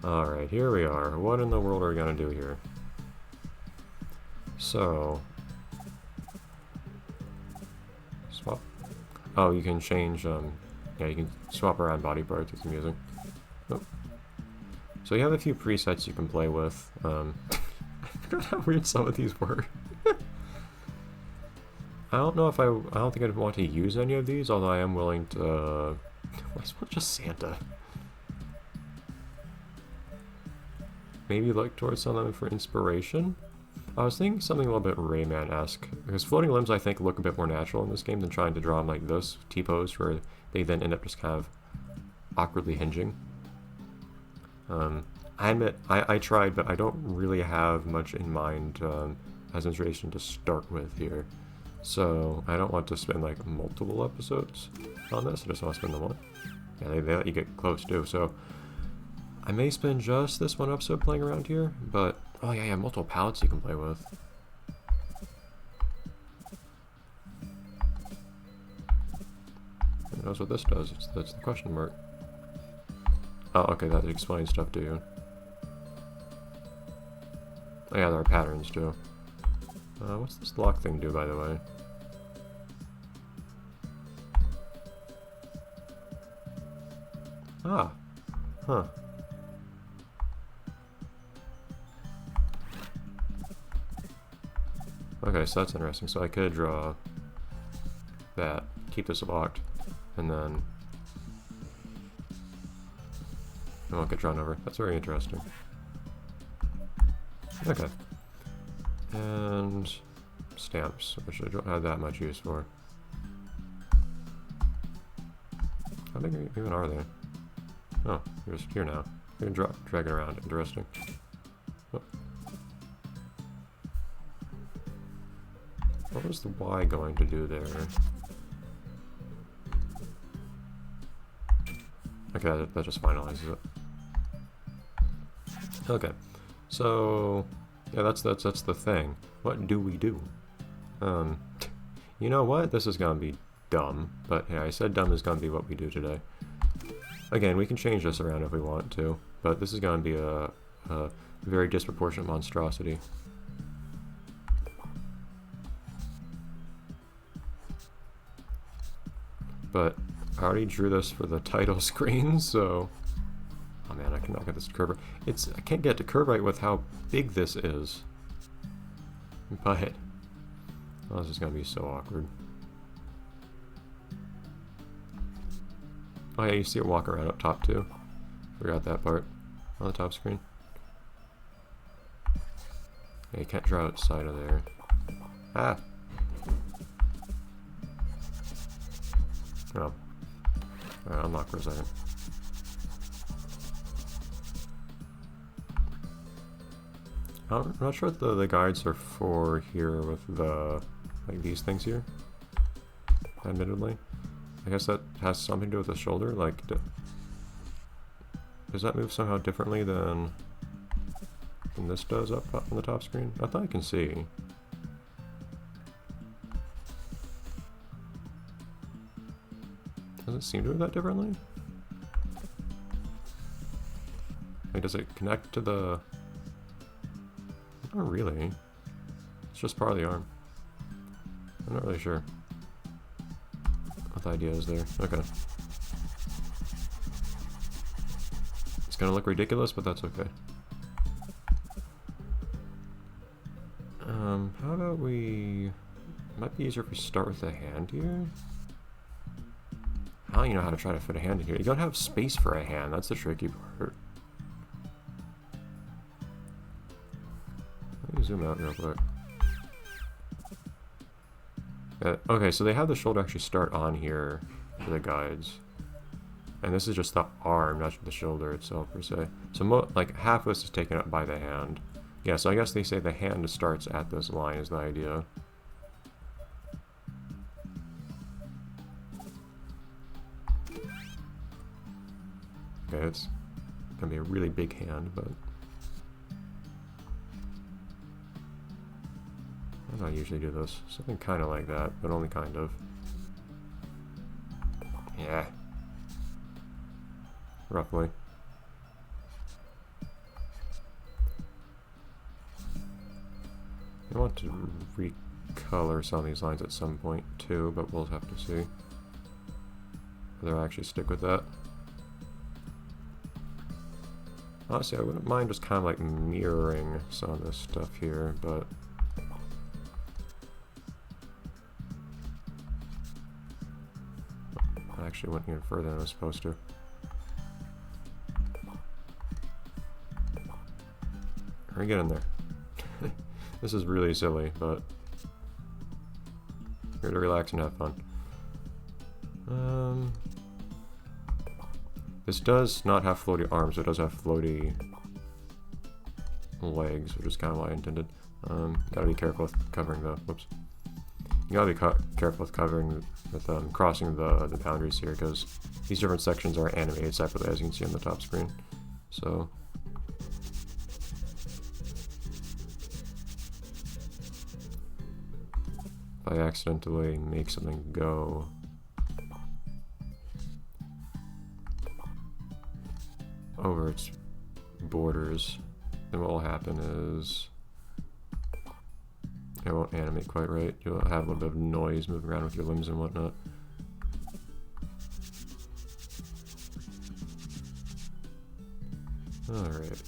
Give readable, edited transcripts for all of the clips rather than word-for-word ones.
Alright, here we are. What in the world are we gonna do here? So... swap. Oh, you can change, yeah, you can swap around body parts. It's amusing. Oh. So you have a few presets you can play with. I forgot how weird some of these were. I don't know if I don't think I'd want to use any of these, although I am willing to... Might as well just Santa. Maybe look towards some of them for inspiration? I was thinking something a little bit Rayman-esque, because floating limbs I think look a bit more natural in this game than trying to draw them like this, T-pose, where they then end up just kind of awkwardly hinging. I admit, I tried, but I don't really have much in mind as inspiration to start with here. So I don't want to spend like multiple episodes on this, I just want to spend the one. Yeah, they let you get close too, so I may spend just this one episode playing around here, but oh yeah, you have multiple palettes you can play with. Who knows what this does? That's the question mark. Oh, okay, that explains stuff to you. Oh yeah, there are patterns too. What's this lock thing do, by the way? Ah. Huh. Okay, so that's interesting. So I could draw that, keep this locked, and then it won't get drawn over. That's very interesting. Okay. And stamps, which I don't have that much use for. How big even are they? Oh, they're just here now. You can drag it around. Interesting. Oh. What was the Y going to do there? Okay, that just finalizes it. Okay, so yeah, that's the thing. What do we do? You know what? This is gonna be dumb, but yeah, I said dumb is gonna be what we do today. Again, we can change this around if we want to, but this is gonna be a very disproportionate monstrosity. But I already drew this for the title screen, so... Oh man, I cannot get this to curve right. I can't get it to curve right with how big this is. But... oh, this is gonna be so awkward. Oh yeah, you see it walk around up top too. Forgot that part on the top screen. Yeah, you can't draw outside of there. Ah! Oh. Alright, unlock for a second. I'm not sure what the guides are for here with the, like these things here. Admittedly. I guess that has something to do with the shoulder, like, does that move somehow differently than this does up on the top screen? I thought I can see. Does it seem to move that differently? Like, does it connect to the... not really. It's just part of the arm. I'm not really sure what the idea is there. Okay. It's gonna look ridiculous, but that's okay. How about we... it might be easier if we start with a hand here. I don't even know how to try to fit a hand in here. You don't have space for a hand, that's the tricky part. Let me zoom out real quick. Okay, so they have the shoulder actually start on here for the guides. And this is just the arm, not the shoulder itself per se. So like half of this is taken up by the hand. Yeah, so I guess they say the hand starts at this line is the idea. Okay, it's gonna be a really big hand, but how do I usually do this? Something kind of like that, but only kind of. Yeah. Roughly. I want to recolor some of these lines at some point too, but we'll have to see whether I actually stick with that. Honestly, I wouldn't mind just kind of like mirroring some of this stuff here, but I actually went even further than I was supposed to. Hurry, get in there. This is really silly, but here to relax and have fun. This does not have floaty arms, it does have floaty legs, which is kind of what I intended. Gotta be careful with covering the, whoops. You gotta be careful with covering, with crossing the boundaries here, because these different sections are animated separately, as you can see on the top screen. So, if I accidentally make something go over its borders, then what will happen is it won't animate quite right. You'll have a little bit of noise moving around with your limbs and whatnot. Alright.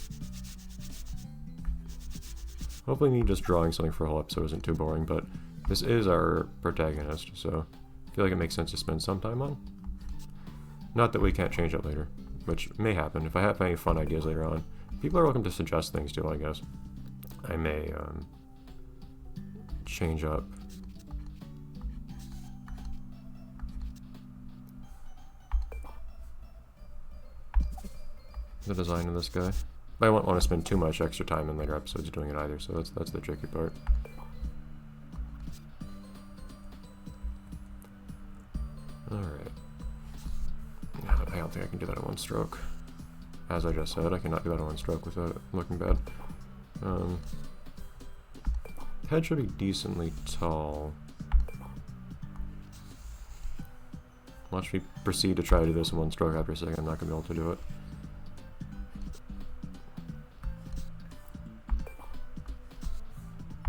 Hopefully me just drawing something for a whole episode isn't too boring, but this is our protagonist, so I feel like it makes sense to spend some time on. Not that we can't change it later, which may happen. If I have any fun ideas later on, people are welcome to suggest things too, I guess. I may change up the design of this guy. But I won't want to spend too much extra time in later episodes doing it either, so that's the tricky part. Alright. I don't think I can do that in one stroke. As I just said, I cannot do that in one stroke without it looking bad. Head should be decently tall. Watch me proceed to try to do this in one stroke after a second. I'm not going to be able to do it.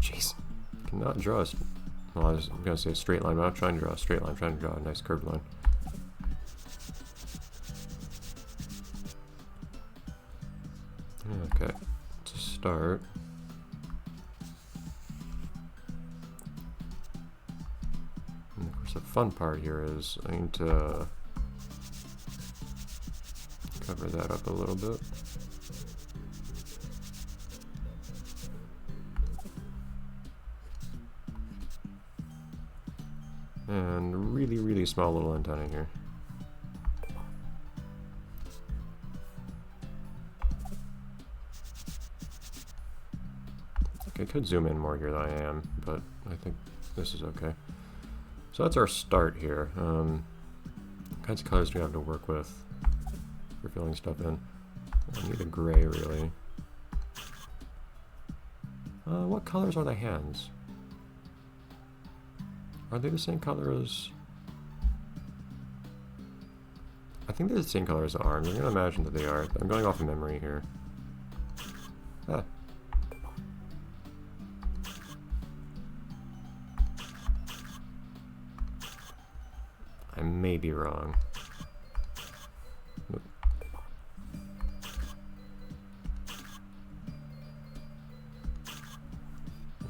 Jeez. Cannot draw a... Well, I was going to say a straight line, but I'm not trying to draw a straight line. I'm trying to draw a nice curved line. Okay. To start... And of course, the fun part here is I need to cover that up a little bit. And really small little antenna here. Okay, I could zoom in more here than I am, but I think this is okay. So that's our start here. What kinds of colors do we have to work with for filling stuff in? I need a gray, really. What colors are the hands? Are they the same color as... I think they're the same color as the arms. I'm going to imagine that they are. I'm going off of memory here. Ah. I may be wrong.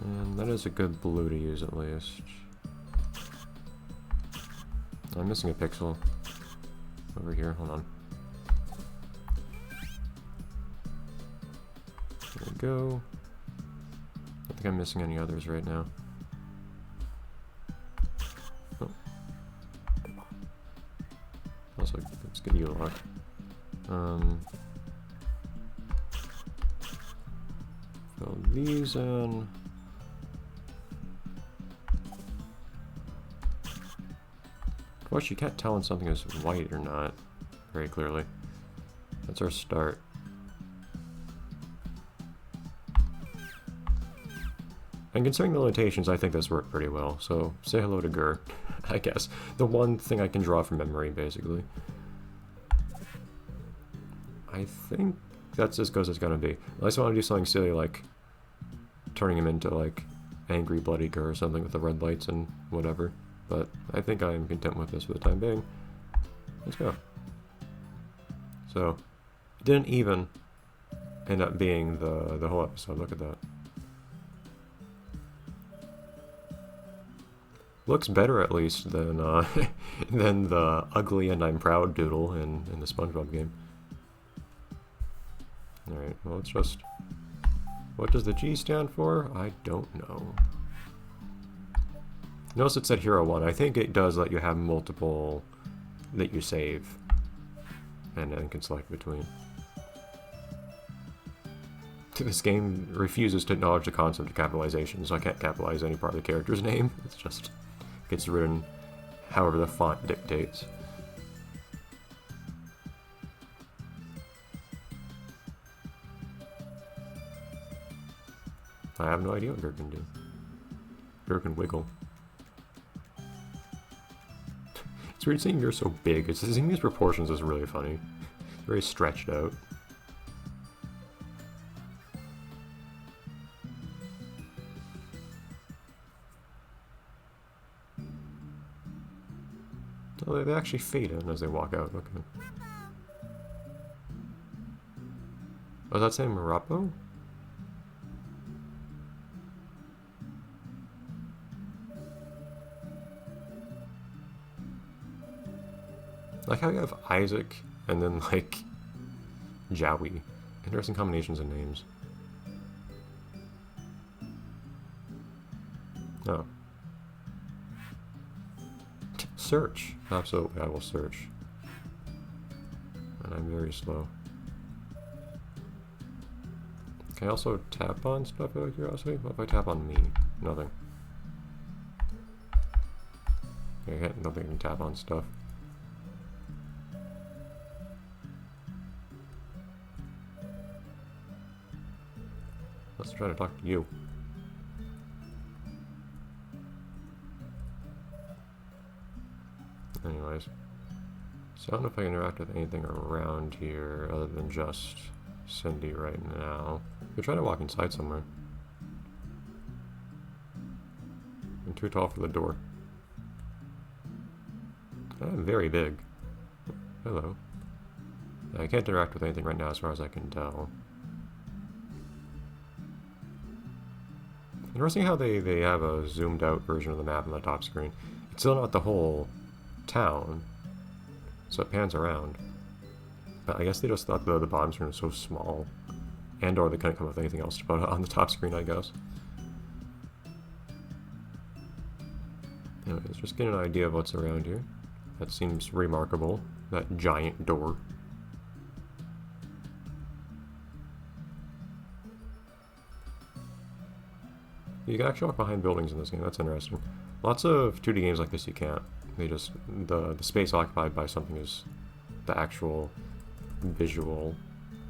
And that is a good blue to use at least. I'm missing a pixel over here. Hold on. There we go. I think I'm missing any others right now. Oh. Also, let's get you a lock. Fill these in. Of course, you can't tell when something is white or not very clearly. That's our start. And considering the limitations, I think this worked pretty well. So, say hello to Gur, I guess. The one thing I can draw from memory, basically. I think that's as good as it's gonna be. Unless I want to do something silly like turning him into, like, angry bloody Gur or something with the red lights and whatever. But I think I'm content with this for the time being. Let's go. So, it didn't even end up being the whole episode. Look at that. Looks better at least than than the ugly and I'm proud doodle in the SpongeBob game. Alright, well let's just... What does the G stand for? I don't know. Notice it said Hero 1. I think it does let you have multiple that you save and then can select between. This game refuses to acknowledge the concept of capitalization, so I can't capitalize any part of the character's name. It's just gets written however the font dictates. I have no idea what Gur can do. Gur can wiggle. It's weird seeing Gur so big. It's seeing these proportions is really funny. Very stretched out. Oh, they actually fade in as they walk out. Okay. Was that saying Marapo? Like how you have Isaac and then like Jowie. Interesting combinations of names. Oh. Search. Absolutely, I will search. And I'm very slow. Can I also tap on stuff out of curiosity? What if I tap on me? Nothing. Okay, I can't, nothing can tap on stuff. Let's try to talk to you. Anyways. So I don't know if I can interact with anything around here other than just Cindy right now. We're trying to walk inside somewhere. I'm too tall for the door. I'm very big. Hello. I can't interact with anything right now as far as I can tell. Interesting how they have a zoomed out version of the map on the top screen. It's still not the whole town, so it pans around. But I guess they just thought the bottom screen was so small, and or they couldn't come up with anything else to put on the top screen, I guess. Anyways, just get an idea of what's around here. That seems remarkable, that giant door. You can actually walk behind buildings in this game, that's interesting. Lots of 2D games like this you can't. They just, the space occupied by something is the actual visual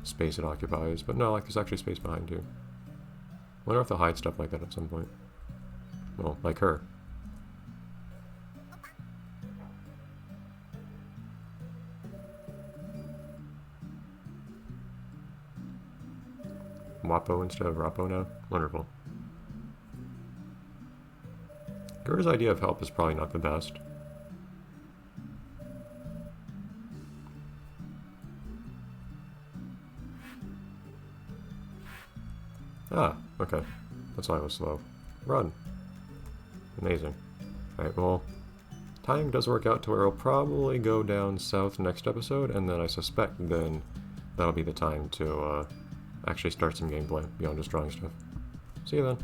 space it occupies. But no, like there's actually space behind you. Wonder if they'll hide stuff like that at some point. Well, like her. Wapo instead of Rapo now? Wonderful. Gur's idea of help is probably not the best. Ah, okay. That's why I was slow. Run. Amazing. Alright, well, timing does work out to where I'll probably go down south next episode, and then I suspect then that'll be the time to actually start some gameplay beyond just drawing stuff. See you then.